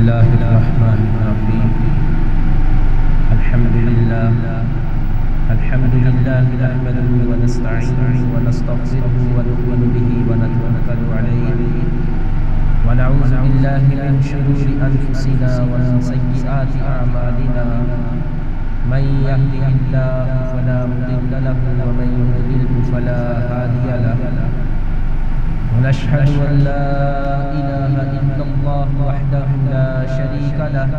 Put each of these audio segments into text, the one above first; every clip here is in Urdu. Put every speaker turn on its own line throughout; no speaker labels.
الله الرحمن الرحيم الحمد لله نحمده ونستعينه ونستغفره ونؤمن به ونتوكل عليه ونعوذ بالله من شرور أنفسنا ومن سيئات أعمالنا من يهده الله فلا مضل له ومن يضلل فلا هادي له ونشهد أن لا إله إلا الله وحده لا شريك له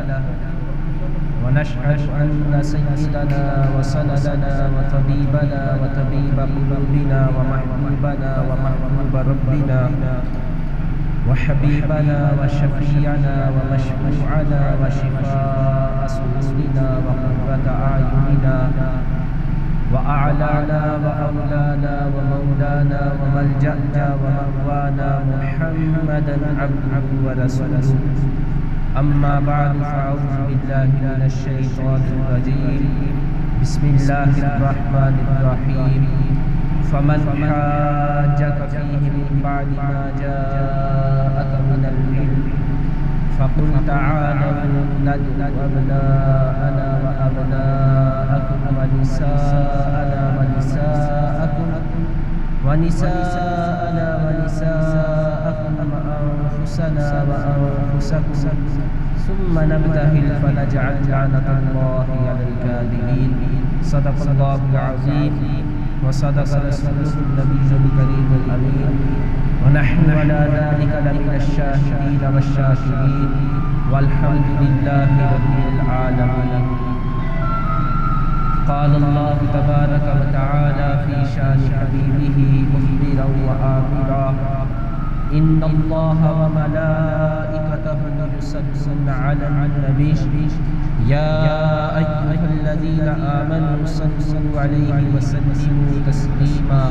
ونشهد أن سيدنا وسندنا وطبيبنا وطبيب قلوبنا ومحبوبنا ومحبوب ربنا وحبيبنا وشفيعنا ومشفوعنا وشفاء صدورنا وقرة أعيننا وأعلانا وأولانا ومولانا وملجأنا ومأوانا محمدا عبده ورسوله أما بعد فأعوذ بالله من الشيطان الرجيم بسم الله الرحمن الرحيم فمن حاجك فيه من بعد ما جاءك من العلم فقل تعالوا ندعو أبناءنا وأبناءكم ونساءنا ونساءنا ونساءكم وأنفسنا وأنفسكم ثم نبتهل فنجعل لعنة الله على الكاذبين صدق الله العظيم وصدق رسوله النبي الكريم الأمين ونحن على ذلك لمن الشاهدين والشاكرين والحمد لله رب العالمين. قال الله تبارك وتعالى في شان حبيبه مخبرا وآمرا إن الله وملائكته يصلون على النبي يا أيها الذين آمنوا صلوا عليه وسلموا تسليما.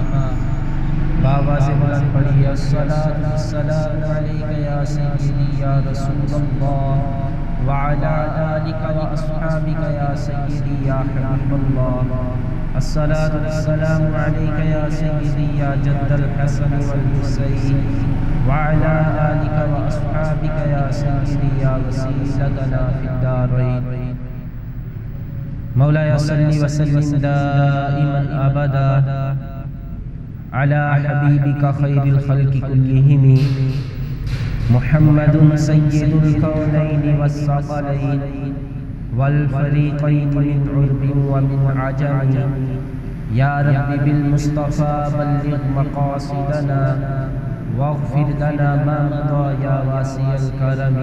بآواز بلند پڑھیے الصلاۃ والسلام علیک یا سیدی یا رسول اللہ وعلى آلك وأصحابك يا سيدي يا حبيب الله. الصلاة والسلام عليك يا سيدي يا جد الحسن والحسين وعلى آلك وأصحابك يا سيدي يا وسيلتنا في الدارين. مولاي صل وسلم دائما أبدا على حبيبك خير الخلق كلهم محمد سيد الكونين والثقلين والفريقين من عرب ومن عجم. يا رب بالمصطفى بلغ مقاصدنا واغفر لنا ما مضى يا واسع الكرم.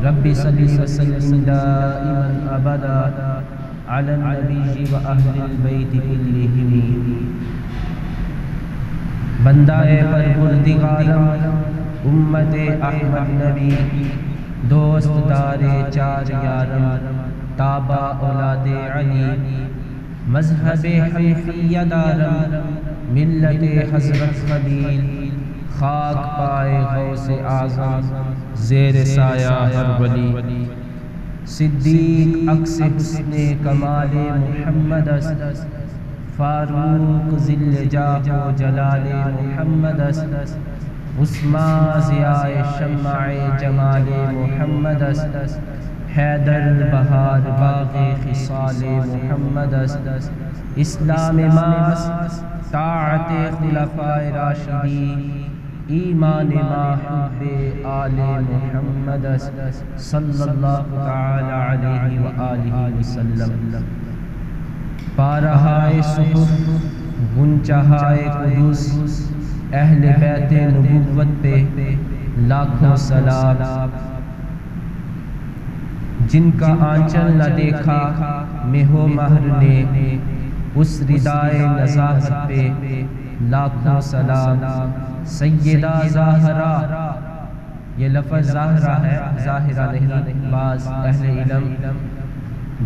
رب صل وسلم دائما أبدا على النبي وأهل البيت كلهم. بندہ پروردگارم امت احمد نبی دوست دار چار یارم تابع اولاد علی مذہب حنفیہ دارم ملت حضرت خلیل خاک پائے غوث اعظم زیر سایہ ہر ولی. صدیق عکس حسن کمال محمد فاروق ذل جاہ و جلال محمد عثمان ضیاء شمع جمال محمد حیدر بہار باغ خصال محمد اسلام ماس طاعت خلفاء راشدین ایمان ما حب آل محمد صلی اللہ تعالی علیہ وآلہ وسلم. پارہائے صحف گنچہائے قدس اہل بیت نبوت پہ لاکھوں سلام. جن کا آنچل نہ دیکھا مہ و مہر نے اس ردائے نزاہت پہ لاکھوں سلام. سیدہ زہرا یہ لفظ زہرا ہے ظاہرہ نہیں. بعض اہل علم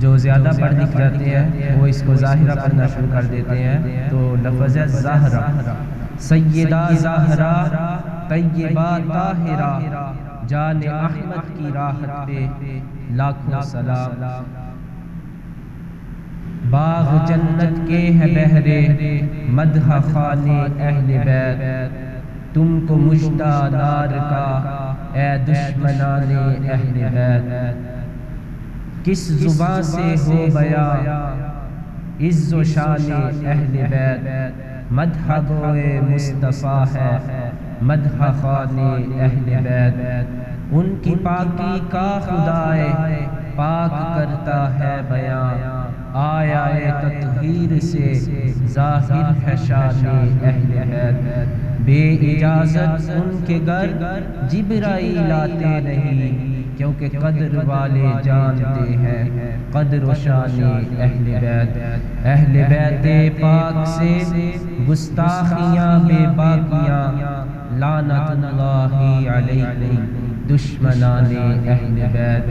جو زیادہ پڑھ لکھ جاتے ہیں وہ اس کو ظاہرہ پڑھنا شروع کر دیتے ہیں تو لفظ ہے زہرا. سیدہ زہرا طیبہ طاہرہ جان احمد کی راحت پہ لاکھوں سلام. باغ جنت کے ہے بہرے مدح خانے اہل بیت تم کو مژدہ نار کا اے دشمنان اہل بیت، کس زبان سے ہو بیان عز و شان اہل بیت، مدح گوئے مصطفیٰ ہے مدح خوان اہل بیت، ان کی پاکی کا خدائے پاک کرتا ہے بیان، آیا تطہیر سے ظاہر ہے شان اہل بیت، بے اجازت ان کے گھر جبرائیل آتے نہیں، کیونکہ قدر والے جانتے ہیں قدر و شان اہل بیت، اہل بیت پاک سے گستاخیاں بے باکیاں، لعنت اللہ علیکم دشمنان اہل بیت،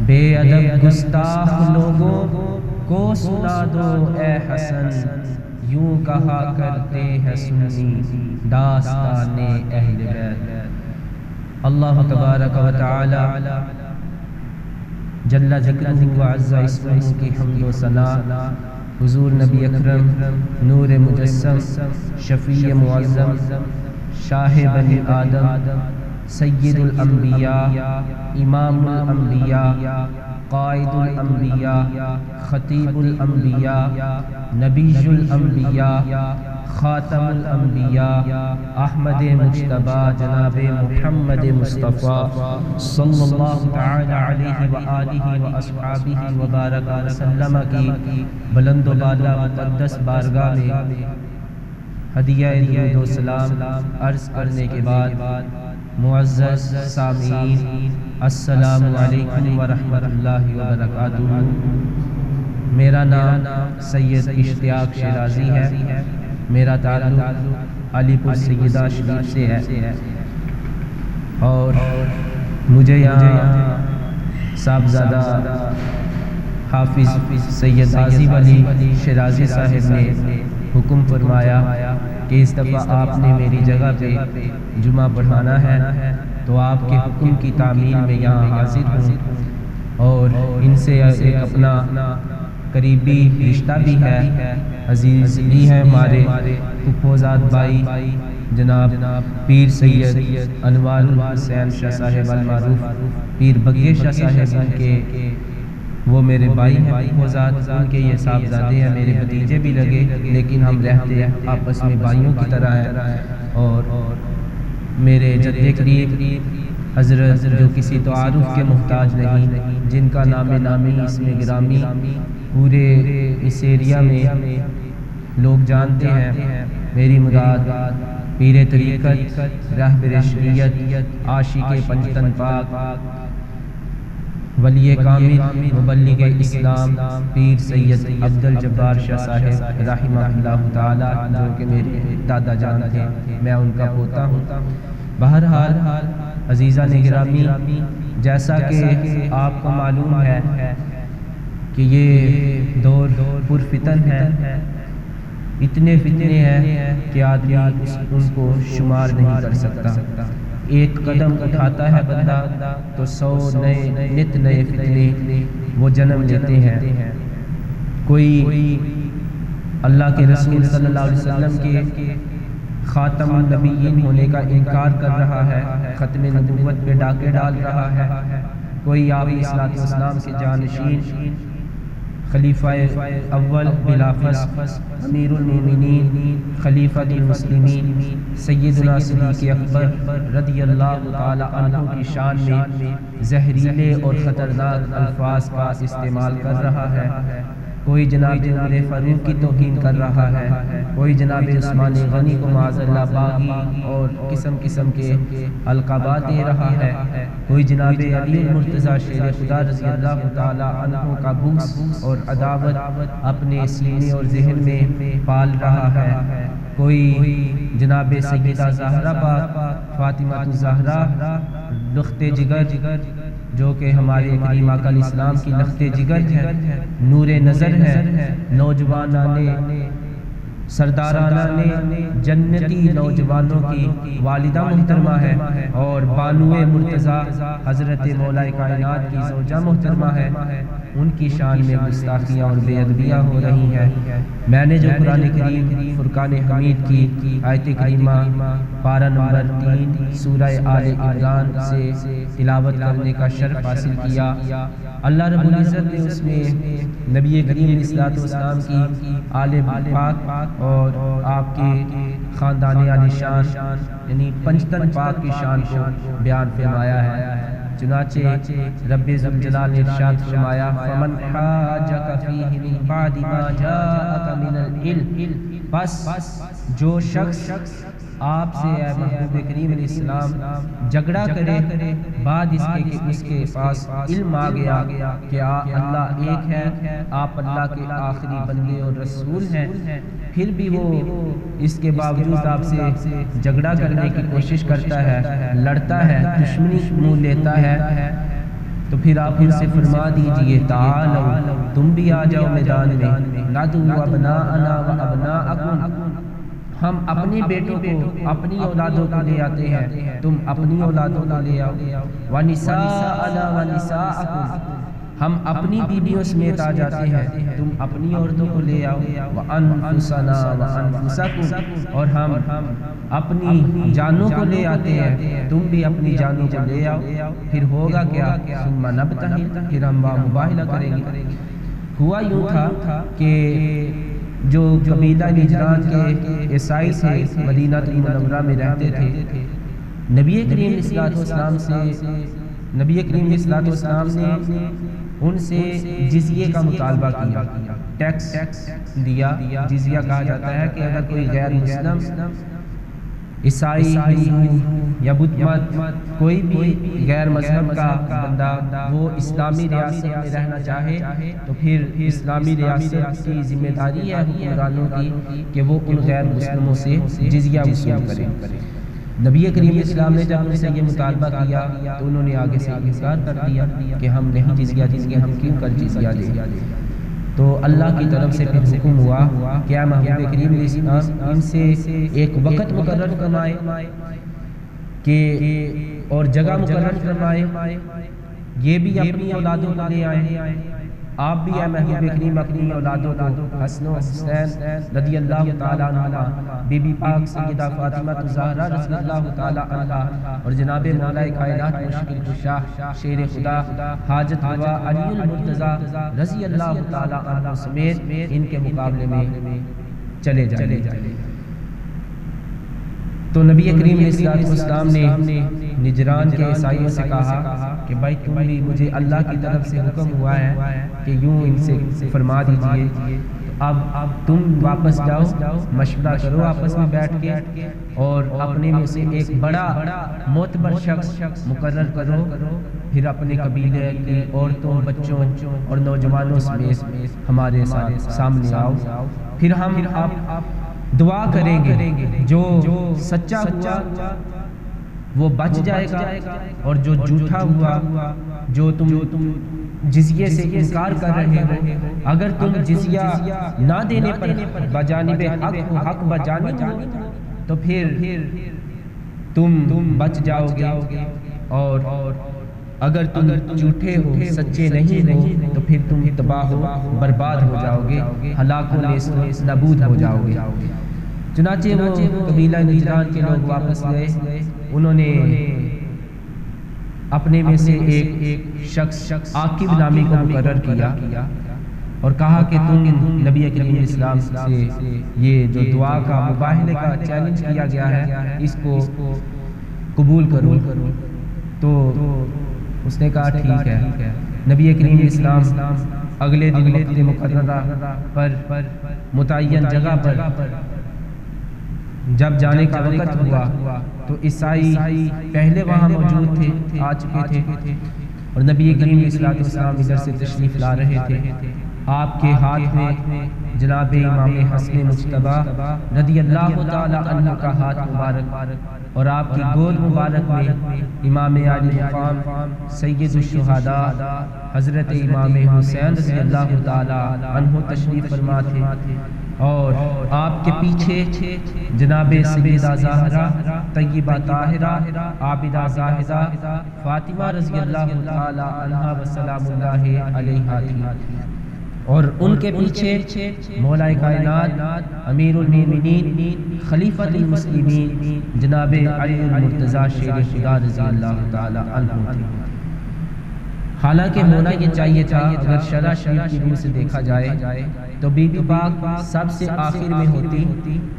بے ادب گستاخ لوگوں کو سنا دو اے حسن، یوں کہا کرتے ہیں سنی داستان اہل بیت۔ اللہ تبارک و تعالی جل ذکرہ و عز اسمہ کی حمد و ثنا حضور نبی اکرم نور مجسم شفیع معظم شاہ بنی آدم سید الانبیاء امام الانبیاء قائد الانبیاء خطیب الانبیاء نبی الانبیاء خاتم الانبیاء احمد مجتبی جناب محمد مصطفیٰ صلی اللہ تعالی علیہ وآلہ واصحابہ وبارک وسلم کی بلند و بالا مقدس بارگاہ میں ہدیہ درود و سلام عرض کرنے کے بعد معزز سامعین السلام علیکم ورحمۃ اللہ وبرکاتہ۔ میرا نام سید اشتیاق شیرازی ہے، میرا تعلق علی پور سیدہ شریف سے ہے، اور مجھے یہاں صاحبزادہ حافظ سید عازب علی شیرازی صاحب نے حکم فرمایا کہ اس دفعہ آپ نے میری جگہ پہ جمعہ پڑھانا ہے، تو آپ کے حکم کی تعمیل میں یہاں حاضر ہوں، اور ان سے ایک اپنا قریبی رشتہ بھی ہے، عزیز بھی ہیں ہمارے پھپھوزاد بھائی جناب پیر سید انوار الحسین شاہ صاحب المعروف پیر بگے شاہ صاحب، ان کے وہ میرے بھائی ہیں پھپھوزاد، ان کے یہ صاحبزادے ہیں، میرے بھتیجے بھی لگے، لیکن ہم رہتے آپس میں بھائیوں کی طرح ہیں، اور میرے جد قریب حضرت جو کسی تعارف کے محتاج نہیں، جن کا نام نامی اسم گرامی پورے اس ایریا میں لوگ جانتے ہیں، میری مراد پیر طریقت رہبر شریعت عاشق پنجتن پاک ولی کامل مبلغ اسلام پیر سید عبدالجبار شاہ صاحب رحمہ اللہ تعالی، جو کہ میرے دادا جان تھے، میں ان کا پوتا ہوں۔ بہرحال عزیزان گرامی، جیسا کہ آپ کو معلوم ہے کہ یہ دور پرفتن ہے، اتنے فتنے ہیں کہ آدمی ان کو شمار نہیں کر سکتا، ایک قدم اٹھاتا ہے بندہ تو 100 نئے فتنے وہ جنم لیتے ہیں۔ کوئی اللہ کے رسول صلی اللہ علیہ وسلم کے خاتم النبیین ہونے کا انکار کر رہا ہے، ختم نبوت پہ ڈاکے ڈال رہا ہے، کوئی آپ علیہ الصلوۃ والسلام کے جانشین خلیفہ اول بلا فصل امیر المومنین خلیفۃ المسلمین سیدنا صدیق اکبر رضی اللہ تعالی عنہ کی شان میں زہریلے اور خطرناک الفاظ کا استعمال کر رہا ہے، کوئی جناب عمر فاروق کی توہین کر رہا ہے، کوئی جناب عثمان غنی کو معاذ اللہ باغی اور قسم قسم کے القابات دے رہا ہے، کوئی جناب علی مرتضیٰ شیر خدا رضی اللہ تعالی عنہ کا بغض اور عداوت اپنے سینے اور ذہن میں پال رہا ہے، کوئی جناب سیدہ زہرا پاک فاطمہ الزہرا لخت جگر جو کہ ہمارے کریم آقا علیہ السلام کی لخت جگر ہے، نور نظر ہے، نوجوانان سردارانہ نے جنتی نوجوانوں کی والدہ محترمہ ہے اور بانو مرتضیٰ حضرت مولا کائنات کی زوجہ محترمہ ہے، ان کی شان میں گستاخیاں اور بے ادبیاں ہو رہی ہیں۔ میں نے جو قرآن کریم فرقان حمید کی آیت کریمہ پارہ نمبر 3 سورہ آل عمران سے تلاوت کرنے کا شرف حاصل کیا، اللہ رب العزت نے اس میں نبی کریم علیہ السلام کی آل پاک اور آپ کے خاندان عالی شان یعنی پنجتن پاک کی شان کو بیان فرمایا ہے۔ چنانچہ رب ذوالجلال نے ارشاد فرمایا فمن حاجک فیہ من بعد ما جاءک من العلم، بس جو شخص آپ سے اے محبوب کریم علیہ السلام جھگڑا کرے بعد اس کے کہ اس کے پاس علم آ گیا کہ اللہ ایک ہے، آپ اللہ کے آخری بندے اور رسول ہیں، پھر بھی وہ اس کے باوجود آپ سے جھگڑا کرنے کی کوشش کرتا ہے، لڑتا ہے، دشمنی منہ لیتا ہے، تو پھر آپ ان سے فرما دیجئے تعالوا، تم بھی آ جاؤ میدان میں، ندعو ابناءنا و ابناءکم، ہم اپنے بیٹوں کو اپنی اولادوں کو لے آتے ہیں، تم اپنی اولادوں کو لے آؤ، وَنِسَاءَنَا وَنِسَاءَكُمْ، ہم اپنی بیویوں سمیت آ جاتے ہیں، تم اپنی عورتوں کو لے آؤ، وَأَنفُسَنَا وَأَنفُسَكُمْ، اور ہم اپنی جانوں کو لے آتے ہیں، تم بھی اپنی جانوں کو لے آؤ، پھر ہوگا کیا ثم نبتہل، پھر ہم مباہلہ کریں گے۔ ہوا یوں تھا کہ جو قبیلہ نجران کے عیسائی تھے مدینہ المنورہ میں رہتے تھے، نبی کریم علیہ السلام نے ان سے جزیے کا مطالبہ کیا، ٹیکس دیا۔ جزیہ کہا جاتا ہے کہ اگر کوئی غیر مسلم عیسائی یا بدھ مت کوئی بھی غیر مذہب کا بندہ وہ اسلامی ریاست میں رہنا چاہے تو پھر اسلامی ریاست کی ذمہ داری ہے حکمرانوں کی کہ وہ ان غیر مسلموں سے جزیہ وصول کریں۔ نبی کریم علیہ السلام نے جب ان سے یہ مطالبہ کیا تو انہوں نے آگے سے انکار کر دیا کہ ہم نہیں جزیہ دیں گے، ہم کیوں کر جزیہ دیں۔ تو اللہ کی طرف سے پھر حکم ہوا کہ محبوب کریم علیہ السلام ان سے ایک وقت مقرر فرمائے کہ اور جگہ مقرر فرمائے، یہ بھی اپنی اولادوں کو لے آئیں، آپ بھی اے محبوب کریم اپنی اولادوں کو حسن و حسین رضی اللہ تعالیٰ عنہ، بی بی پاک سیدہ فاطمہ الزہرا رضی اللہ تعالیٰ عنہ، اور جناب مولا کائنات مشکل کشا شیر خدا حاجت روا علی المرتضیٰ رضی اللہ تعالیٰ عنہ سمیت ان کے مقابلے میں چلے جائیں۔ تو نبی کریم علیہ السلام نے نجران کے عیسائیوں سے کہا کہ بھائی تم بھی، مجھے اللہ کی طرف سے حکم ہوا ہے کہ یوں ان سے فرما دیجئے، اب تم واپس جاؤ، مشورہ کرو آپس میں بیٹھ کے اور اپنے میں سے ایک بڑا معتبر شخص مقرر کرو، پھر اپنے قبیلے کی عورتوں، بچوں اور نوجوانوں سمیت ہمارے سامنے آؤ، پھر ہم دعا کریں گے، جو سچا ہوا وہ بچ جائے گا اور جو جھوٹا ہوا، جو تم جزیے سے انکار کر رہے ہو، اگر تم جزیہ نہ دینے پر بجانب حق بجانب ہو تو پھر تم بچ جاؤ گے، اور اگر تم جھوٹے ہو، سچے نہیں ہو تو پھر تم تباہ ہو برباد ہو جاؤ گے، ہلاک و نابود ہو جاؤ گے۔ چنانچہ وہ قبیلہ نجران کے لوگ واپس گئے، انہوں نے اپنے میں سے ایک شخص عاقب نامی کو مقرر کیا اور کہا کہ تم نبی کریم علیہ السلام سے یہ جو دعا کا مباہلے کا چیلنج کیا گیا ہے اس کو قبول کرو۔ تو اس نے کہا ٹھیک ہے۔ نبی کریم علیہ السلام اگلے دن وقت مقررہ پر متعین جگہ پر جب جانے کا وقت ہوا تو عیسائی پہلے وہاں موجود تھے، آ چکے تھے، اور نبی کریم علیہ السلام ادھر سے تشریف لا رہے تھے۔ آپ کے ہاتھ میں جناب امام حسن مجتبیٰ رضی اللہ تعالی عنہ کا ہاتھ مبارک اور آپ کی گود مبارک میں امام عالی مقام سید الشہداء حضرت امام حسین رضی اللہ تعالی عنہ تشریف فرما تھے۔ اور آپ کے پیچھے جناب سیدہ زہرا طیبہ طاہرہ عابدہ زاہدہ فاطمہ رضی اللہ تعالی عنہا و سلام اللہ علیہا تھی، اور ان کے پیچھے مولا کائنات امیر المومنین خلیفۃ المسلمین جناب علی المرتضیٰ شیر خدا رضی اللہ تعالی عنہ تھی۔ حالانکہ ہونا یہ چاہیے تھا، اگر شرع شریف کی روح سے دیکھا جائے تو بی بی پاک سب سے آخر میں ہوتی،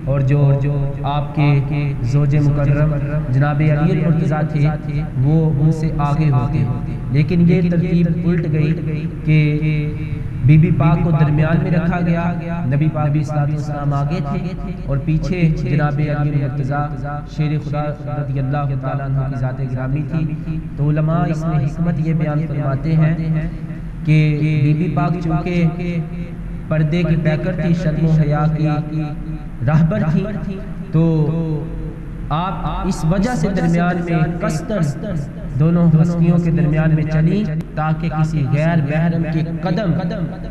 اور جو آپ کے زوج مکرم جناب علی المرتضیٰ تھے وہ ان سے آگے ہوتے، لیکن یہ ترتیب الٹ گئی کہ بی بی پاک کو درمیان میں رکھا گیا، نبی پاک علیہ السلام آگے تھے اور پیچھے جناب علی المرتضیٰ شیر خدا رضی اللہ تعالیٰ عنہ کی ذات گرامی تھی۔ تو علماء اس میں حکمت یہ بیان فرماتے ہیں کہ بی بی پاک چونکہ پردے کی پیکر تھی، شرم و حیا کی راہبر تھی، تو آپ اس وجہ سے درمیان میں قصداً دونوں ہستیوں کے درمیان میں چلی تاکہ کسی غیر محرم کے قدم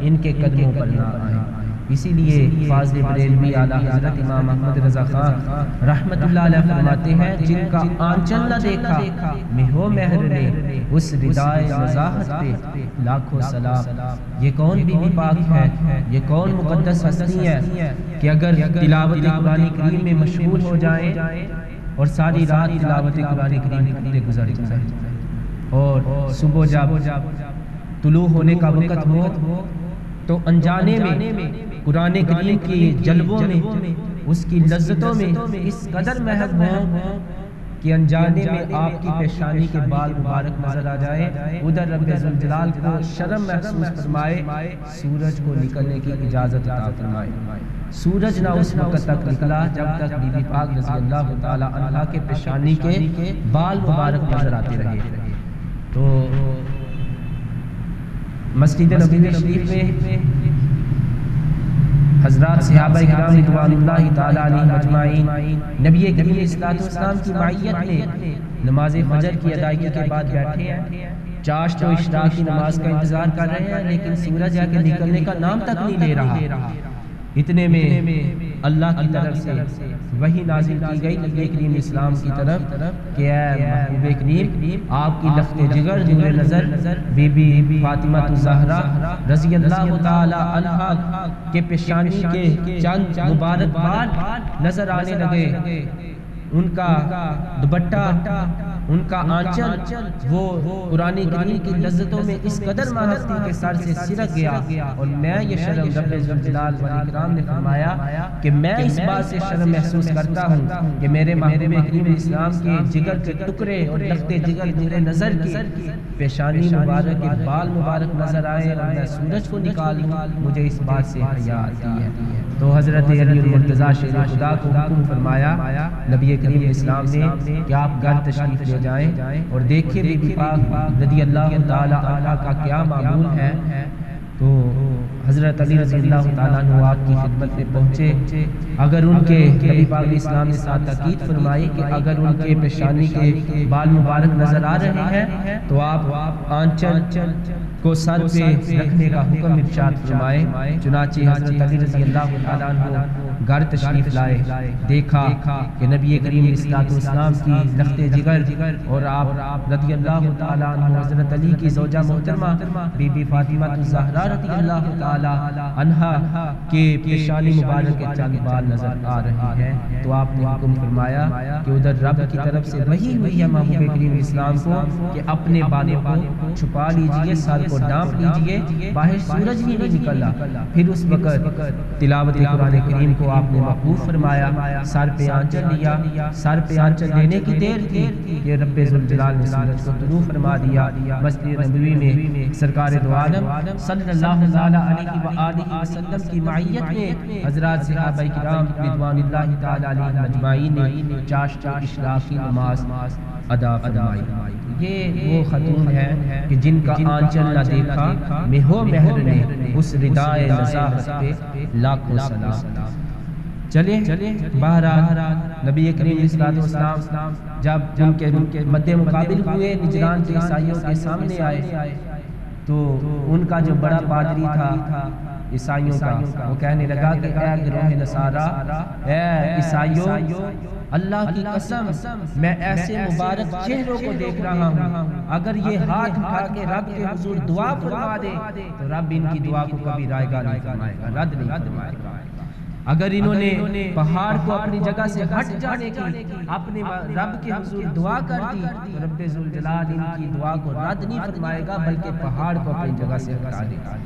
ان کے قدموں پر نہ آئیں۔ اسی لیے فاضل بریلوی اعلیٰ حضرت امام احمد رضا خان رحمت اللہ علیہ فرماتے ہیں، جن کا آنچل نہ دیکھا مہو مہر نے اس ردائے نزاہت پہ لاکھوں سلام۔ یہ کون بی بی پاک ہے، یہ کون مقدس ہستی ہے کہ اگر تلاوت قرآن کریم میں مشغول ہو جائیں اور ساری رات تلاوت قرآن کریم کرتے گزر جائیں، اور صبح جب طلوع ہونے کا وقت ہو تو انجانے میں قرآن کریم کے جلووں میں، اس کی لذتوں میں اس قدر محب ہوں کہ انجانے میں آپ کی پیشانی کے بال مبارک نظر آ جائے، ادھر رب ذوالجلال کو شرم محسوس فرمائے، سورج کو نکلنے کی اجازت عطا فرمائے۔ سورج نہ اس وقت تک نکلا جب تک بی بی پاک رضی اللہ تعالی عنہا کے پیشانی کے بال مبارک نظر آتے رہے۔ تو مسجد نبوی شریف میں حضرات صحابہ کرام رضوان اللہ تعالی علیہم اجمعین نبی کریم علیہ الصلوۃ والسلام کی معیت میں نماز فجر کی ادائیگی کے بعد بیٹھے ہیں، چاشت و اشراق کی نماز کا انتظار کر رہے ہیں، لیکن سورج کے نکلنے کا نام تک نہیں لے رہا۔ اتنے میں اللہ کی طرف سے وحی نازل کی گئی نبی کریم اسلام کی طرف کہ اے محبوب کریم، آپ کی لخت جگر نور نظر بی بی فاطمہ الزہرا رضی اللہ تعالی عنہا کے پیشانی کے چند مبارک بال نظر آنے لگے، ان کا دوپٹہ، ان کا آنچل وہ قرآن کریم کی لذتوں میں اس قدر مہستی کے سر سے سرک گیا، اور میں یہ شرم رب ذوالجلال والاکرام نے فرمایا کہ میں اس بات سے شرم محسوس کرتا ہوں کہ میرے محبوب کریم اسلام کے جگر کے ٹکڑے اور لخت جگر نور نظر کی پیشانی مبارک کے بال مبارک نظر آئے اور میں سورج کو نکال لوں، مجھے اس بات سے حیا آتی ہے۔ تو حضرت علی المرتضیٰ شیر خدا کو حکم فرمایا نبی کریم اسلام نے کہ آپ گھر تشریف لے جائیں اور دیکھیں بی بی پاک رضی اللہ تعالی عنہ کا کیا معمول ہے۔ تو حضرت علی رضی اللہ تعالیٰ عنہ آپ کی خدمت میں پہنچے، اگر ان کے نبی پاک علیہ السلام نے ساتھ تاکید فرمائی کہ اگر ان کے پیشانی کے بال مبارک نظر آ رہے ہیں تو آپ آنچل کو سر پہ رکھنے کا حکم ارشاد فرمائے۔ چنانچہ حضرت علی رضی اللہ تعالیٰ عنہ گھر تشریف لائے، دیکھا کہ نبی کریم علیہ السلام کی لخت جگر اور آپ رضی اللہ تعالیٰ عنہ حضرت علی کی زوجہ محترمہ بی بی فاطمہ الزہرا رضی اللہ تعالیٰ عنہا کے پیشانی مبارک کے چند بال نظر آ رہی ہیں۔ تو آپ نے حکم فرمایا کہ ادھر رب کی طرف سے وحی ہوئی ہے محبوب کریم اسلام کو کہ اپنے بالوں کو چھپا لیجئے، سر کو ڈانپ لیجئے، باہر سورج ہی نہیں نکلا۔ پھر اس وقت تلاوت قرآن کریم کو آپ نے موقوف فرمایا، سر پہ آنچل لیا، سر پہ آنچل لینے کی دیر تھی کہ رب ذوالجلال نے سورج کو طلوع فرما دیا۔ مسجد نبوی میں سرکار دو عالم صلی اللہ علیہ وآلہ وسلم کی معیت میں حضرات صحابہ کرام رضوان اللہ تعالی علیہم اجمعین نے چاشت و اشراق کی نماز ادا فرمائی۔ یہ وہ خاتون ہے کہ جن کا آنچل نہ دیکھا مہو مہر نے اس ردائے نزاہت پہ لاکھوں سلام۔ چلے بہرحال نبی کریم علیہ السلام جب ان کے مد مقابل ہوئے، نجران کے عیسائیوں کے سامنے آئے، تو ان کا جو بڑا پادری تھا عیسائیوں کا، وہ کہنے لگا کہ اے گروہ نصارہ، اے عیسائیوں، اللہ کی قسم میں ایسے مبارک چہروں کو دیکھ رہا ہوں، اگر یہ ہاتھ اٹھا کے رب کے حضور دعا فرما دے تو رب ان کی دعا کو کبھی رائگاں نہیں فرمائے گا، رد نہیں فرمائے گا۔ اگر انہوں نے پہاڑ کو اپنی جگہ سے ہٹ جانے کی اپنے رب کے حضور دعا کر دی تو رب ذوالجلال ان کی دعا کو رد نہیں فرمائے گا بلکہ پہاڑ کو اپنی جگہ سے ہٹا دے گا۔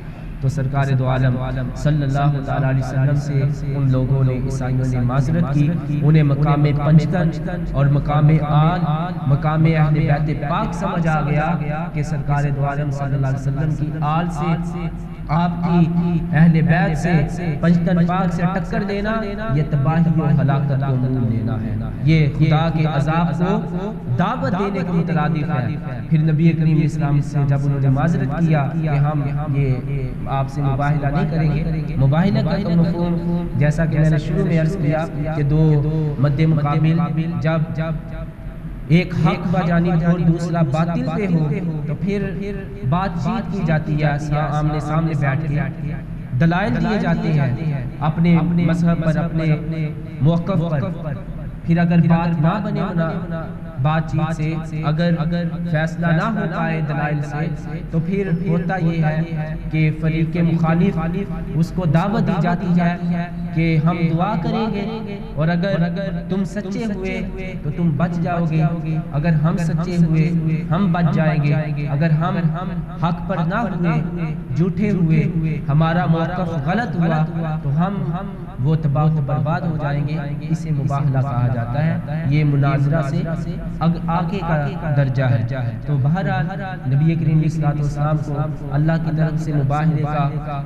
تو سرکار دو عالم صلی اللہ تعالیٰ علیہ وسلم سے ان لوگوں نے، عیسائیوں نے معذرت کی، انہیں مقام پنجتن اور مقام آل، مقام اہل بیت پاک سمجھ آ گیا کہ سرکار دو عالم صلی اللہ علیہ وسلم کی آل سے، آپ کی اہل بیت سے، پنجتن پاک سے ٹکر دینا یہ تباہی و ہلاکت کو منہ لینا ہے، یہ خدا کے عذاب کو دعوت دینے کے مترادف ہے۔ پھر نبی کریم اسلام سے جب انہوں نے معذرت کیا کہ ہم یہ آپ سے مباہلہ نہیں کریں گے، مباہلہ کا تو مفہوم جیسا کہ میں نے شروع میں عرض کیا کہ دو مد مقابل جب ایک حق بجانب اور دوسرا باطل پہ ہو تو پھر بات چیت کی جاتی ہے، آمنے سامنے بیٹھ کے دلائل دیے جاتے ہیں اپنے مذہب پر، اپنے موقف پر۔ پھر اگر بات نہ بنے بات چیت سے، اگر فیصلہ نہ ہو پائے دلائل سے، تو پھر ہوتا یہ ہے کہ فریق مخالف اس کو دعوت دی جاتی ہے کہ ہم دعا کریں گے اور اگر تم سچے ہوئے تو تم بچ جاؤ گے، اگر ہم سچے ہوئے ہم بچ جائیں گے، اگر ہم حق پر نہ ہوئے، جھوٹے ہوئے، ہمارا موقف غلط ہوا تو ہم وہ تباہ و برباد ہو جائیں گے۔ اسے مباہلہ کہا جاتا ہے، یہ مناظرہ سے آگے کا درجہ ہے۔ تو بہرحال نبی کریم علیہ السلام کو اللہ کی طرف سے مباہلے کا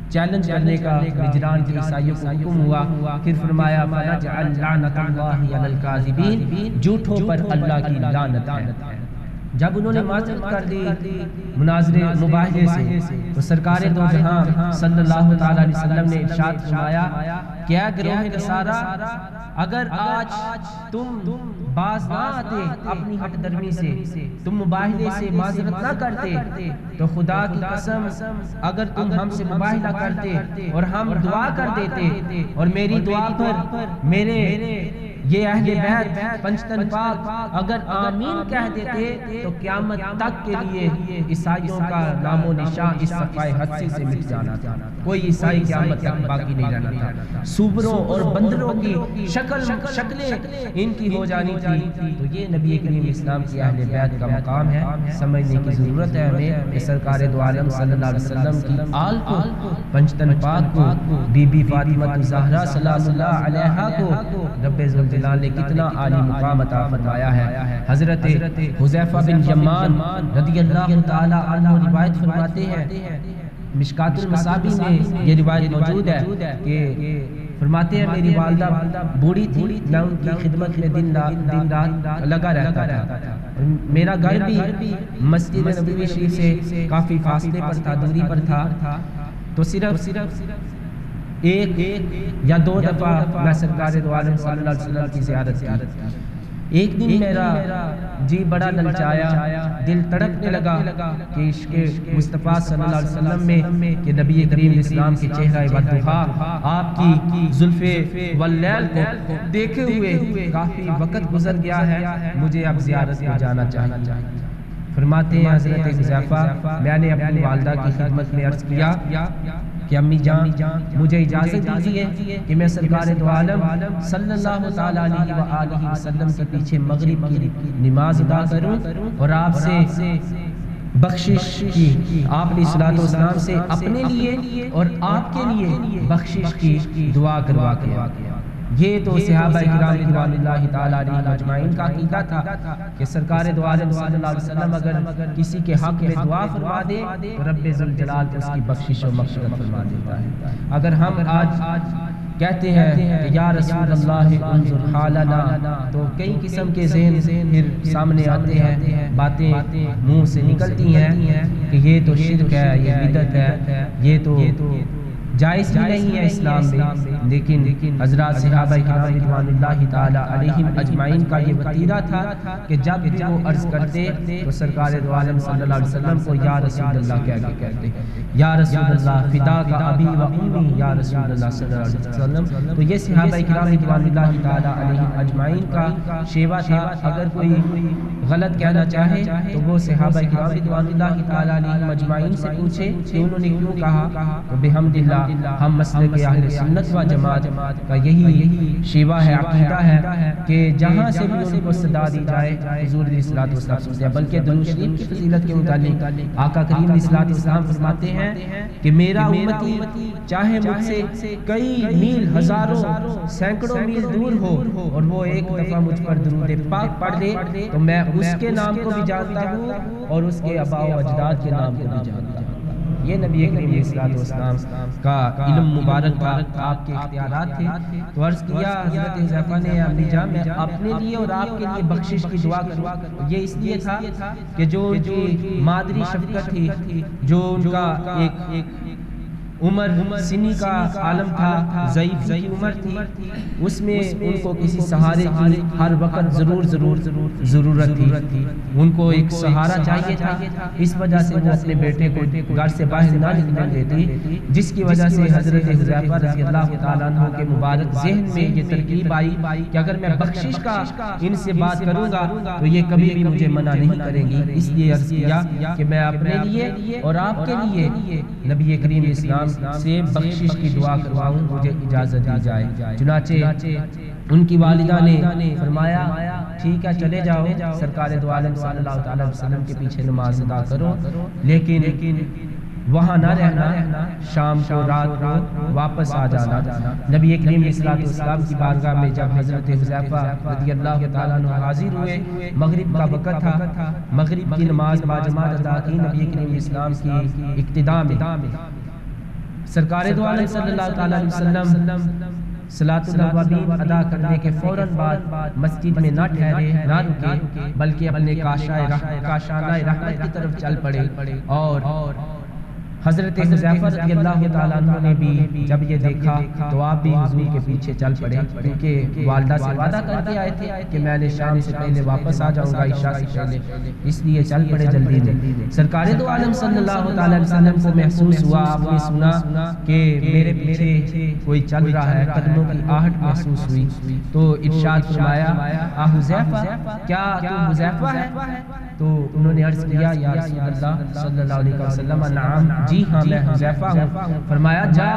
چیلنج کرنے کا نجران کے عیسائیوں کو حکم ہوا، پھر فرمایا فَنَجْعَلْ لَعْنَةَ اللَّهِ عَلَى الْكَاذِبِينَ، جھوٹوں پر اللہ کی لعنت ہے۔ جب انہوں نے معذرت کر دی مناظرے مباہلے سے تو سرکار دو جہاں صلی اللہ تعالیٰ علیہ وسلم نے ارشاد فرمایا کہ اے گروہ نصارہ، اگر آج تم باز نہ آتے اپنی ہٹ درمی سے، تم مباہلے سے معذرت نہ کرتے تو خدا کی قسم اگر تم ہم سے مباہلہ کرتے اور ہم دعا کر دیتے اور میری دعا پر میرے یہ اہل بیت پنجتن پاک اگر آمین کہہ دیتے تو قیامت تک کے لیے عیسائیوں کا نام و نشان اس صفحہ حدثی سے مٹ جانا تھا، کوئی عیسائی قیامت تک باقی نہیں رہنا تھا، سوبروں اور بندروں کی شکلیں ان کی ہو جانی تھی۔ تو یہ نبی کریم اسلام کی اہل بیت کا مقام ہے، سمجھنے کی ضرورت ہے ہمیں کہ سرکار دو عالم صلی اللہ علیہ وسلم کی آل کو، پنجتن پاک کو، بی بی فاطمہ الزہرا سلام اللہ علیہا کو رب ذوالجلال نے کتنا عالی مقام عطا فرمایا ہے۔ حضرت حذیفہ بن یمان رضی اللہ تعالی عنہ روایت فرماتے ہیں، مشکات المصابی میں یہ روایت موجود ہے کہ فرماتے ہیں میری والدہ بوڑھی تھی، میں ان کی خدمت میں دن رات لگا رہتا تھا، میرا گھر بھی مسجد نبوی شریف سے کافی فاصلے پر تھا، دوری پر تھا، تو صرف ایک یا دو دفعہ میں سرکار دو عالم صلی اللہ علیہ وسلم کی زیارت کی۔ ایک دن میرا جی بڑا للچایا، دل تڑپنے لگا کہ عشق مصطفیٰ صلی اللہ علیہ وسلم میں کہ نبی کریم اسلام کے چہرہ والضحیٰ، آپ کی زلف واللیل کو دیکھے ہوئے کافی وقت گزر گیا ہے، مجھے اب زیارت کو جانا چاہیے۔ فرماتے ہیں حضرت حذیفہ، میں نے اپنی والدہ کی خدمت میں عرض کیا کہ امی جان مجھے اجازت دیجیے کہ میں سرکار دو عالم صلی اللہ تعالیٰ علیہ وآلہ وسلم کے پیچھے مغرب کی نماز ادا کروں اور آپ سے بخشش کی، آپ علیہ الصلوۃ والسلام سے اپنے لیے اور آپ کے لیے بخشش کی دعا کروا کے۔ یہ تو صحابہ کرام رضوان اللہ تعالیٰ علیہ اجمعین کا عقیدہ تھا کہ سرکار دو عالم صلی اللہ علیہ وسلم اگر کسی کے حق میں دعا فرما دے تو رب ذوالجلال اس کی بخشش و مغفرت فرما دیتا ہے۔ اگر ہم آج کہتے ہیں کہ یا رسول اللہ انظر حالنا، تو کئی قسم کے ذہن پھر سامنے آتے ہیں، باتیں منہ سے نکلتی ہیں کہ یہ تو شرک ہے، یہ بدعت ہے، یہ تو جائز ہی نہیں ہے اسلام میں، لیکن حضرات صحابہ کرام رضوان اللہ تعالی علیہم اجمعین کا یہ وتیرہ تھا کہ جب بھی وہ عرض کرتے تو سرکار دو عالم صلی اللہ علیہ وسلم کو یا رسول اللہ کہہ کے کہتے، یا رسول اللہ فدا کا ابی و امی یا رسول اللہ صلی اللہ علیہ وسلم۔ تو یہ صحابہ کرام رضوان اللہ تعالی علیہم اجمعین کا شیوا تھا۔ اگر کوئی غلط کہنا چاہے تو وہ صحابہ کرام رضوان اللہ تعالی علیہم اجمعین سے پوچھے کہ انہوں نے کیوں کہا، تو بحمد اللہ ہم مسلک اہل سنت و جماعت کا یہی شیوا ہے، عقیدہ ہے کہ جہاں سے بھی ان کو صدا دی جائے حضور علیہ الصلوۃ والسلام سنتے ہیں۔ بلکہ درود شریف کی فضیلت کے متعلق آقا کریم علیہ الصلوۃ والسلام فرماتے ہیں کہ میرا امتی چاہے مجھ سے کئی میل، ہزاروں، سینکڑوں میل دور ہو اور وہ ایک دفعہ مجھ پر درود پاک پڑھ دے تو میں اس کے نام کو بھی جانتا ہوں اور اس کے آباء و اجداد کے نام کو بھی جانتا ہوں۔ یہ نبی کریم علیہ الصلوۃ والسلام کا علم مبارک تھا، آپ کے اختیارات تھے۔ تو عرض کیا حضرت حذیفہ نے، امی جان میں اپنے لیے اور آپ کے لیے بخشش کی دعا کروں۔ یہ اس لیے تھا کہ جو ان کی مادری شفقت تھی، جو ان کا ایک عمر سنی کا عالم تھا، ضعیف کی عمر تھی، اس میں ان کو کسی سہارے کی ہر وقت ضرورت تھی، ان کو ایک سہارا چاہیے تھا۔ اس وجہ سے وہ اپنے بیٹے کو گھر سے باہر نہ نکلنے دیتی، جس کی وجہ سے حضرت حذیفہ رضی اللہ تعالیٰ عنہ کے مبارک ذہن میں یہ ترکیب آئی کہ اگر میں بخشش کا ان سے بات کروں گا تو یہ کبھی بھی مجھے منع نہیں کریں گی۔ اس لیے عرض کیا کہ میں اپنے لیے اور آپ کے لیے نبی کریم اسلام سے بخشش کی دعا کرواؤں، مجھے اجازت دی جائے۔ چنانچہ ان کی والدہ نے فرمایا ٹھیک ہے چلے جاؤ، سرکار دو عالم صلی اللہ علیہ وسلم کے پیچھے نماز ادا کرو، لیکن وہاں نہ رہنا، شام کو رات کو واپس آ جانا۔ نبی کریم علیہ السلام کی بارگاہ میں جب حضرت حذیفہ رضی اللہ تعالیٰ عنہ حاضر ہوئے، مغرب کا وقت تھا، مغرب کی نماز باجماعت ادا کی نبی کریم علیہ السلام کی اقتداء میں۔ سرکار دو عالم صلی اللہ تعالیٰ علیہ وسلم صلاۃ الاوابین ادا کرنے کے فوراً بعد مسجد میں نہ ٹھہرے، نہ رکے، بلکہ اپنے کاشانہ رحمت کی طرف چل پڑے۔ اور حضرت حذیفہ رضی اللہ تعالیٰ عنہ نے بھی جب یہ دیکھا تو آپ بھی حضور کے پیچھے چل پڑے، کیونکہ والدہ سے وعدہ کر کے آئے تھے کہ میں نے شام سے پہلے واپس آ جاؤں گا، عشاء سے پہلے، اس لیے چل پڑے جلدی میں۔ سرکار دو عالم صلی اللہ تعالیٰ علیہ وسلم کو محسوس ہوا، آپ نے سنا کہ میرے پیچھے کوئی چل رہا ہے، قدموں کی آہٹ محسوس ہوئی، تو ارشاد فرمایا حذیفہ کیا تو حذیفہ ہے؟ تو انہوں نے عرض کیا یا رسول اللہ صلی اللہ علیہ وسلم نعم، جی ہاں میں حذیفہ ہوں۔ فرمایا جا،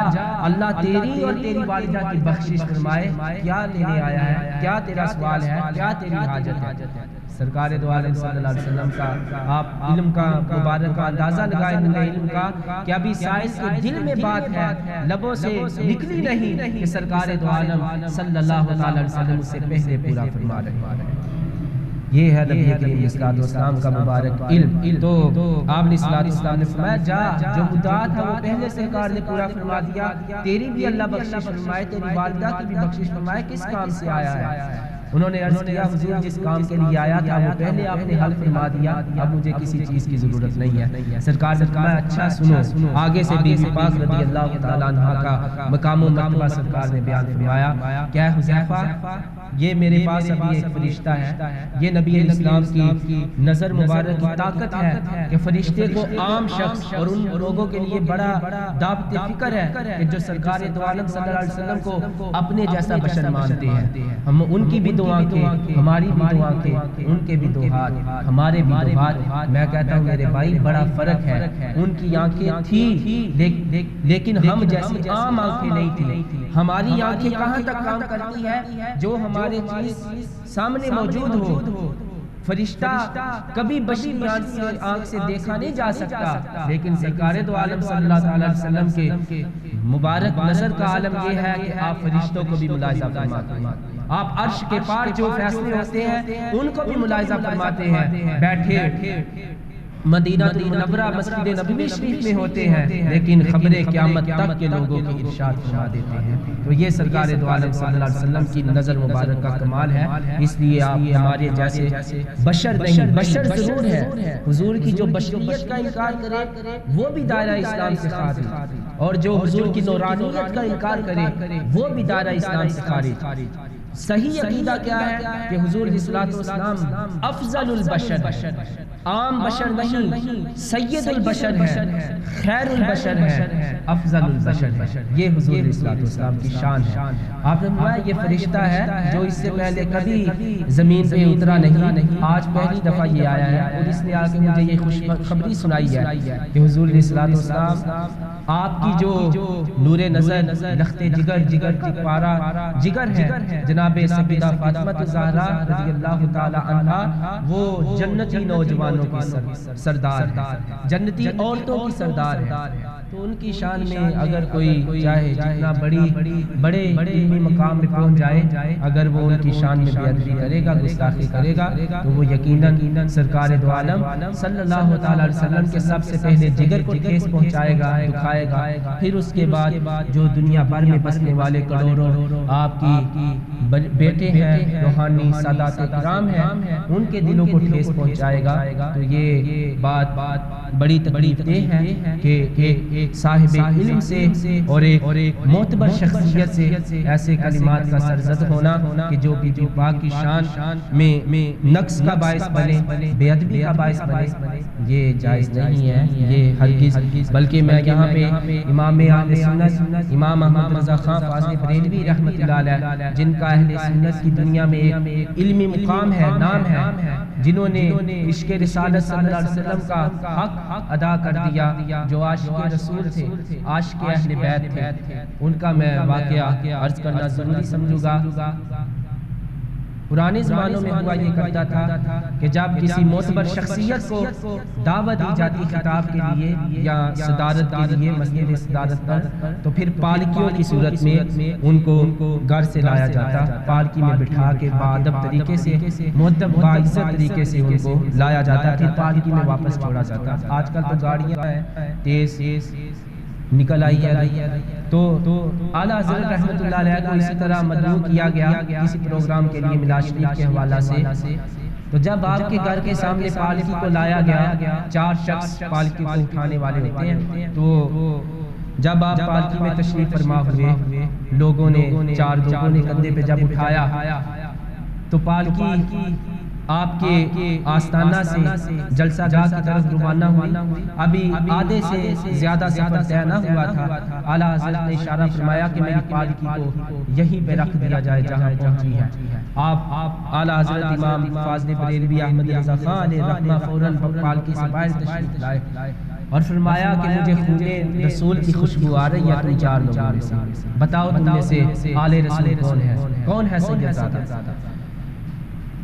اللہ تیری اور تیری والدہ کی بخشش فرمائے، کیا لینے آیا ہے، کیا تیرا سوال ہے، کیا تیری حاجت ہے؟ سرکار دو عالم صلی اللہ علیہ وسلم کا آپ علم کا مبارک کا اندازہ لگائے علم کا کہ ابھی سائنس کے دل میں بات ہے، لبوں سے نکلی نہیں کہ سرکار دو عالم صلی اللہ علیہ وسلم سے پہلے پورا فرما رہے ہیں۔ یہ ہے نبی کریم علیہ السلام کا مبارک علم۔ تو آپ نے صلی اللہ علیہ وسلم نے فرمایا جا، جو مدعا تھا وہ پہلے سرکار نے پورا فرما دیا، تیری بھی اللہ بخشش فرمائے، تیری والدہ کی بھی بخشش فرمائے، کس کام سے آیا ہے؟ انہوں نے عرض کیا حضور جس کام کے لیے آیا تھا وہ پہلے آپ نے حل فرما دیا، اب مجھے کسی چیز کی ضرورت نہیں ہے۔ سرکار نے فرمایا اچھا سنو، آگے سے بی بی پاک رضی اللہ تعالیٰ عنہ کا مقام و مرتبہ سرکار نے بیان فرمایا، کیا حذیفہ یہ میرے پاس ابھی ایک فرشتہ ہے، یہ نبی علیہ السلام کی نظر مبارک کی طاقت ہے کہ فرشتے کو عام شخص اور ان لوگوں کے لیے بڑا دعوت فکر ہے کہ جو سرکار دو عالم صلی اللہ علیہ وسلم کو اپنے جیسا بشر مانتے ہیں۔ ہم ان کی بھی دو آنکھیں، ہماری بھی دو آنکھیں، ان کے بھی دو ہاتھ، ہمارے بھی دو ہاتھ۔ میں کہتا ہوں میرے بھائی بڑا فرق ہے، ان کی آنکھیں تھی لیکن ہم جیسی عام آنکھیں نہیں تھی۔ ہماری آنکھیں کہاں تک کام کرتی ہے؟ جو ہمارے چیز سامنے موجود ہو۔ فرشتہ کبھی بشری آنکھ سے دیکھا نہیں جا سکتا، لیکن سرکار دو عالم صلی اللہ علیہ وسلم کے مبارک نظر کا عالم یہ ہے کہ آپ فرشتوں کو بھی ملاحظہ فرماتے ہیں، آپ عرش کے پار جو فیصلے ہوتے ہیں ان کو بھی ملاحظہ فرماتے ہیں۔ بیٹھے مدینہ المنورہ مسجد نبوی شریف میں ہوتے ہیں، لیکن خبریں قیامت تک کے لوگوں کی ارشاد فرما دیتے ہیں۔ تو یہ سرکار دو عالم صلی اللہ علیہ وسلم کی نظر مبارک کا کمال ہے۔ اس لیے آپ ہمارے جیسے بشر نہیں، بشر ضرور ہے، حضور کی جو بشریت کا انکار کرے وہ بھی دائرہ اسلام سے خارج، اور جو حضور کی نورانیت کا انکار کرے وہ بھی دائرہ اسلام سے خارج۔ صحیح عقیدہ کیا ہے کہ حضور علیہ الصلوۃ والسلام افضل البشر، عام بشر نہیں، سید البشر ہے، خیر البشر ہے، افضل البشر ہے۔ یہ حضور علیہ الصلوۃ والسلام کی شان ہے۔ آپ نے فرمایا یہ فرشتہ ہے جو اس سے پہلے کبھی زمین پہ اترا نہیں، آج پہلی دفعہ یہ آیا ہے، اور اس نے آ کے مجھے یہ خوشخبری سنائی ہے کہ حضور علیہ الصلوۃ والسلام آپ کی جو نور نظر، لخت جگر پارا جگر ہے، جناب سیدہ فاطمہ الزہرا رضی اللہ تعالی عنہا، وہ جنتی نوجوانوں کی سردار ہے، جنتی عورتوں کی سردار ہے۔ تو ان کی شان میں اگر کوئی چاہے جتنا بڑے علمی مقام میں پہنچ جائے، اگر وہ ان کی شان میں بے ادبی کرے گا، گستاخی کرے گا، تو وہ یقیناً سرکار دو عالم صلی اللہ تعالی علیہ وسلم کے سب سے پہلے جگر کو ٹھیس پہنچائے گا، دکھائے گا، پھر اس کے بعد جو دنیا بھر میں بسنے والے کروڑوں آپ کی بیٹے ہیں، روحانی سادات کرام ہیں، ان کے دلوں کو ٹھیس پہنچائے گا۔ تو یہ بات بڑی تکلیف دہ ہے کہ ایک صاحب علم سے اور ایک معتبر شخصیت سے ایسے کلمات کا سرزد ہونا کہ جو بی بی پاک کی شان میں نقص کا باعث بنے، بے ادبی کا باعث بنے، یہ جائز نہیں ہے، یہ ہرگز۔ بلکہ میں یہاں پہ امام اہل سنت امام احمد رضا خان فاضل بریلوی رحمۃ اللہ علیہ، جن کا اہل سنت کی دنیا میں ایک علمی مقام ہے، نام ہے، جنہوں نے عشق رسالت صلی اللہ علیہ وسلم کا حق ادا کر دیا، جو عاشق رسول تھے، عاشق اہل بیت تھے، ان کا میں واقعہ عرض کرنا ضروری سمجھوں گا۔ پرانے زمانوں میں ہوا یہ کرتا تھا کہ جب کسی معتبر شخصیت کو دعوت دی جاتی خطاب کے لیے یا صدارت کے لیے، مسجد صدارت پر، تو پھر پالکیوں کی صورت میں ان کو گھر سے لایا جاتا، پالکی میں بٹھا کے باادب طریقے سے، مؤدب باعزت طریقے سے ان کو لایا جاتا، پھر پالکی میں واپس چھوڑا جاتا۔ آج کل تو گاڑیاں ہیں، تیز نکل آئی ہے، تو اعلیٰ حضرت رحمت اللہ علیہ کو اسی طرح مدعو کیا گیا کسی پروگرام کے لیے میلاد شریف کے حوالہ سے۔ تو جب آپ کے گھر کے سامنے پالکی کو لایا گیا، 4 شخص پالکی کو اٹھانے والے ہوتے ہیں، تو جب آپ پالکی میں تشریف فرما ہوئے، لوگوں نے 4 لوگوں نے کندھے پہ جب اٹھایا، تو پالکی آپ کے آستانہ سے جلسہ گاہ کی طرف روانہ ہوئی۔ ابھی آدھے سے زیادہ سفر طے نہ ہوا تھا، اعلیٰ حضرت نے اشارہ فرمایا کہ میری پالکی کو یہیں پہ رکھ دیا جائے جہاں پہنچی ہے۔ آپ اعلیٰ حضرت امام فاضل بریلوی احمد رضا خان علیہ رحمہ فوراً پالکی سے باہر تشریف لائے اور فرمایا کہ مجھے خون رسول کی خوشبو آ رہی ہے تم 4 لوگوں میں سے، بتاؤ تم میں سے آل رسول کون ہے سید زادہ؟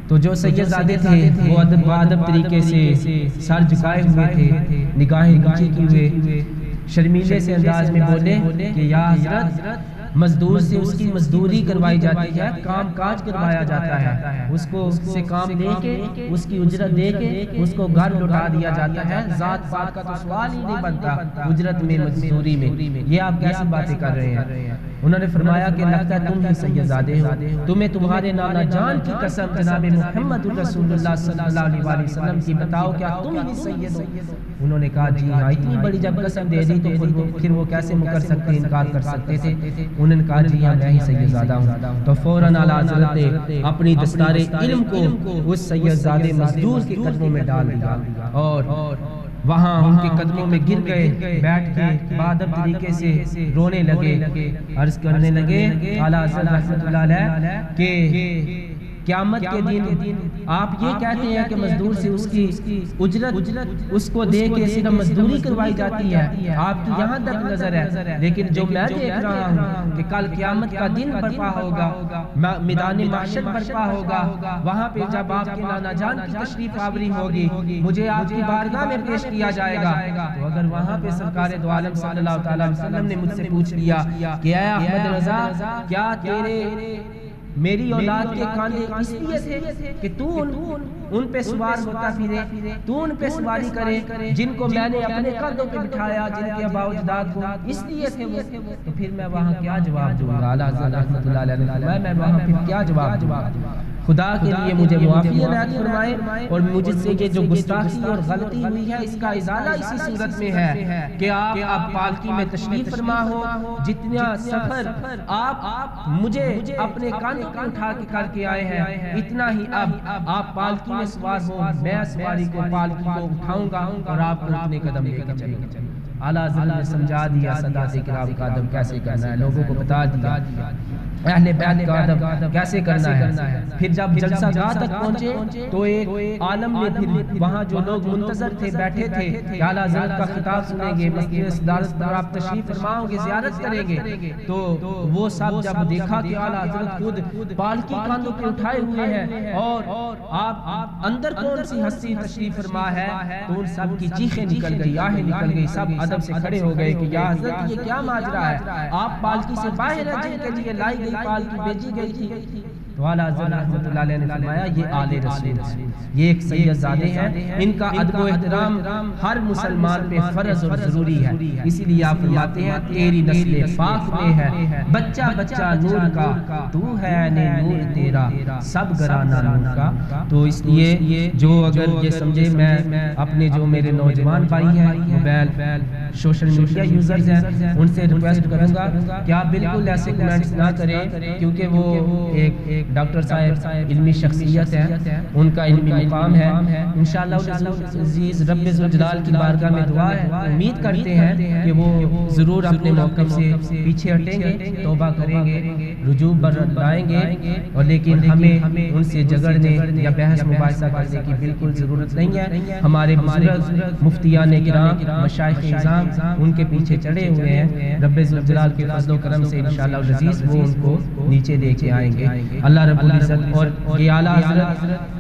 تو جو سید زادے تھے وہ ادب طریقے سے سر جھکائے ہوئے تھے، نگاہیں نیچے کی ہوئے، شرمیلے سے انداز میں بولے کہ یا حضرت، مزدور سے اس کی مزدوری کروائی جاتی ہے، کام کاج کروایا جاتا ہے، اس کو سے کام دے کے، اس کی اجرت دے کے اس کو گھر لوٹا دیا جاتا ہے، ذات پات کا تو سوال ہی نہیں بنتا اجرت میں، مزدوری میں، یہ آپ کیسی باتیں کر رہے ہیں؟ انہوں نے فرمایا کہ لگتا ہے تم ہی سید زادے ہو، تمہیں تمہارے نانا جان کی قسم جناب محمد رسول اللہ صلی اللہ علیہ وسلم کی، بتاؤ کیا تم ہی سید ہو؟ انہوں نے کہا جی ہاں، اتنی بڑی جب قسم دے دی تو پھر وہ کیسے مکر سکتے، انکار کر سکتے تھے؟ انہوں نے کہا جی ہاں میں ہی سید زادہ ہوں۔ تو فوراً اعلیٰ حضرت نے اپنی دستار علم کو اس سید زادے مزدور کے قدموں میں ڈال دیا اور وہاں ان کے قدموں میں گر گئے، بیٹھ کے باادب طریقے سے رونے لگے، عرض کرنے لگے اعلیٰ حضرت رحمت اللہ علیہ کہ قیامت کے دن آپ یہ کہتے ہیں کہ مزدور سے اس کی اجرت اس کو دے کے صرف مزدوری کروائی جاتی ہے، آپ کی یہاں تک نظر ہے، لیکن جو میں دیکھ رہا ہوں کہ کل قیامت کا دن برپا ہوگا، میدان محشر برپا ہوگا، وہاں پہ جب آپ کے نانا جان کی تشریف آوری ہوگی، مجھے آپ کی بارگاہ میں پیش کیا جائے گا، تو اگر وہاں پہ سرکار دو عالم صلی اللہ تعالی وسلم نے مجھ سے پوچھ لیا کہ اے احمد رضا، کیا تیرے میری اولاد کے کاندھے اس لیے تھے کہ تو ان پہ سوار ہوتا پھرے، تو ان پہ سواری کرے، جن کو میں نے اپنے کندھوں پہ بٹھایا، جن کے آباء و اجداد کو اس لیے تھے وہ، تو پھر میں وہاں کیا جواب دوں گا؟ اعلیٰ حضرت رحمۃ اللہ علیہ نے فرمایا میں وہاں پھر کیا جواب دوں گا؟ خدا کے لیے مجھے معافی عنایت فرمائے، اور مجھ سے یہ جو گستاخی اور غلطی ہوئی ہے اس کا ازالہ اسی صورت میں ہے کہ آپ اب پالکی میں تشریف فرما ہو، جتنا سفر آپ مجھے اپنے کاندھوں پہ اٹھا کے کر کے آئے ہیں، اتنا ہی اب آپ پالکی میں سوار ہو، میں سواری کو پالکی کو اٹھاؤں گا اور آپ کو اپنے قدم لے کے چلوں گا۔ اعلیٰ حضرت نے سمجھا دیا سادات کرام کا ادب کیسے کرنا ہے، لوگوں کو بتا دیا اہل بیت کا ادب کیسے کرنا ہے۔ پھر جب جلسہ گاہ تک پہنچے تو ایک عالم نے پھر وہاں جو لوگ منتظر تھے بیٹھے تھے کہ اعلیٰ حضرت کا خطاب سنیں گے، مسجد صدارت پر آپ تشریف فرماؤ گے، زیارت کریں گے، تو وہ سب جب دیکھا کہ اعلیٰ حضرت خود پالکی کاندھوں پہ اٹھائے ہوئے ہیں اور آپ اندر کون سی ہستی تشریف فرما ہے، تو ان سب کی چیخیں نکل گئی، آہیں نکل گئی، سب ادب سے کھڑے ہو گئے کہ یا حضرت یہ کیا ماجرا ہے، آپ پالکی سے باہر ہیں، جن کے لیے لائی گئی پالکی بھیجی گئی تھی۔ تو اعلیٰ حضرت رحمۃ اللہ علیہ نے فرمایا یہ آل رسول ہیں، یہ ایک سید زادے ہیں، ان کا ادب و احترام ہر مسلمان پہ فرض اور ضروری ہے، اسی لیے آپ فرماتے ہیں تیری نسل پاک میں ہے بچہ بچہ نور کا، تو ہے نور تیرا سب گھرانہ نور کا۔ تو اس لیے جو اگر یہ سمجھے، میں اپنے جو میرے نوجوان بھائی ہیں موبائل سوشل میڈیا یوزرز ہیں، ان سے ریکویسٹ کروں گا کہ آپ بالکل ایسے کمنٹس نہ کریں، کیونکہ وہ ایک ڈاکٹر صاحب علمی شخصیت ہیں، ان کا علمی مقام ہے، انشاءاللہ عزیز رب ذوالجلال کی بارگاہ میں دعا ہے، امید کرتے ہیں کہ وہ ضرور اپنے موقف سے پیچھے ہٹیں گے، توبہ کریں گے، رجوع لائیں گے، اور لیکن ہمیں ان سے جھگڑنے یا بحث مباحثہ کرنے کی بالکل ضرورت نہیں ہے۔ ہمارے بزرگ مفتیان کرام مشائخ اعظام ان کے پیچھے چڑھے ہوئے ہیں، رب ذوالجلال کے فضل و کرم سے انشاءاللہ العزیز وہ ان کو نیچے لے کے آئیں گے۔ اللہ رب العزت اور یہ اعلیٰ حضرت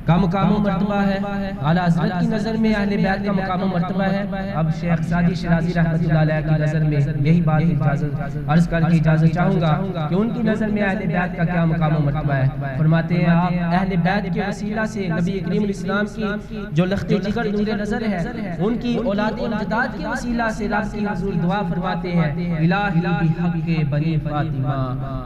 کا مقام و مرتبہ ہے، اعلیٰ حضرت کی نظر میں اہل بیت کا مقام و مرتبہ ہے۔ اب شیخ سعدی شیرازی رحمۃ اللہ علیہ کی نظر میں یہی بات عرض کر کے اجازت چاہوں گا کہ ان کی نظر میں اہل بیت کا کیا مقام و مرتبہ ہے۔ فرماتے ہیں آپ اہل بیت کے وسیلہ سے نبی کریم علیہ السلام کی جو لخت جگر نور نظر ہے، ان کی اولاد امجداد کے وسیلہ سے رب کی حضور دعا فرماتے ہیں الہی بحق بنی فاطمہ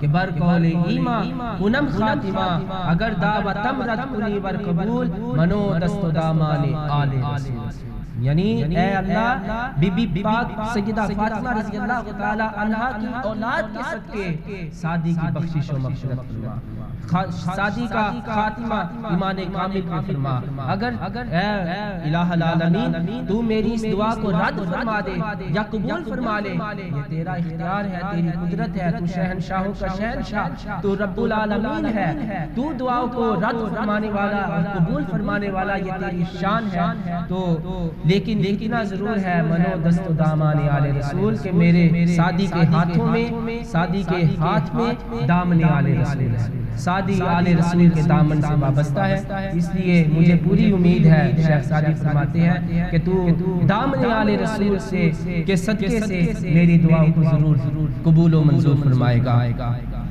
کہ بر قول ایمان کنم خاتمہ، اگر دعوتم رد کنی ور قبول منو دست و دامان آل رسول، یعنی اے اللہ بی بی پاک سیدہ فاطمہ رضی اللہ تعالی عنہا کی اولاد کے صدقے سعدی کی بخشش و مغفرت فرما، سعدی کا خاتمہ ایمان کامل میں فرما، اگر اے الہ العالمین تو میری اس دعا کو رد فرما دے یا قبول فرما لے، یہ تیرا اختیار ہے، تیری قدرت ہے، تو شہنشاہوں کا شہنشاہ، تو رب العالمین ہے، تو دعاؤں کو رد فرمانے والا اور قبول فرمانے والا، یہ تیری شان ہے۔ تو لیکن اتنا ضرور ہے منو دست و دامان آل رسول کہ میرے سعدی کے ہاتھوں میں، سعدی کے ہاتھ میں دامن آل رسول ہے، سعدی آل رسول کے دامن سے وابستہ ہے، اس لیے مجھے پوری امید ہے، شیخ سعدی فرماتے ہیں کہ تو دامن آل رسول سے کے صدقے سے میری دعاؤں کو ضرور قبول و منظور فرمائے گا۔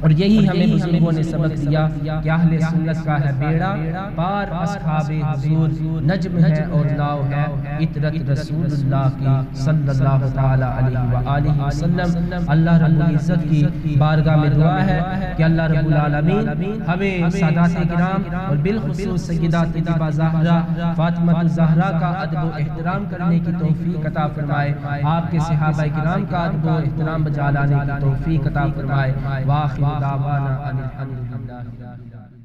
اور یہی ہمیں بزرگوں نے سبق دیا کہ اہل سنت کا ہے بیڑا پار، اصحاب حضور نجم ہے اور ناؤ ہے، اطرت رسول اللہ کی صلی اللہ تعالی علیہ وآلہ وسلم۔ اللہ رب العزت کی بارگاہ میں دعا ہے کہ اللہ رب العالمین ہمیں سادات کرام اور بالخصوص سیدہ طیبہ زہرا فاطمہ الزہرا کا ادب و احترام کرنے کی توفیق عطا فرمائے، آپ کے صحابہ کرام کا ادب و احترام بجا لانے کی توفیق عطا فرمائے۔ وآخر دعوانا ان الحمد للہ۔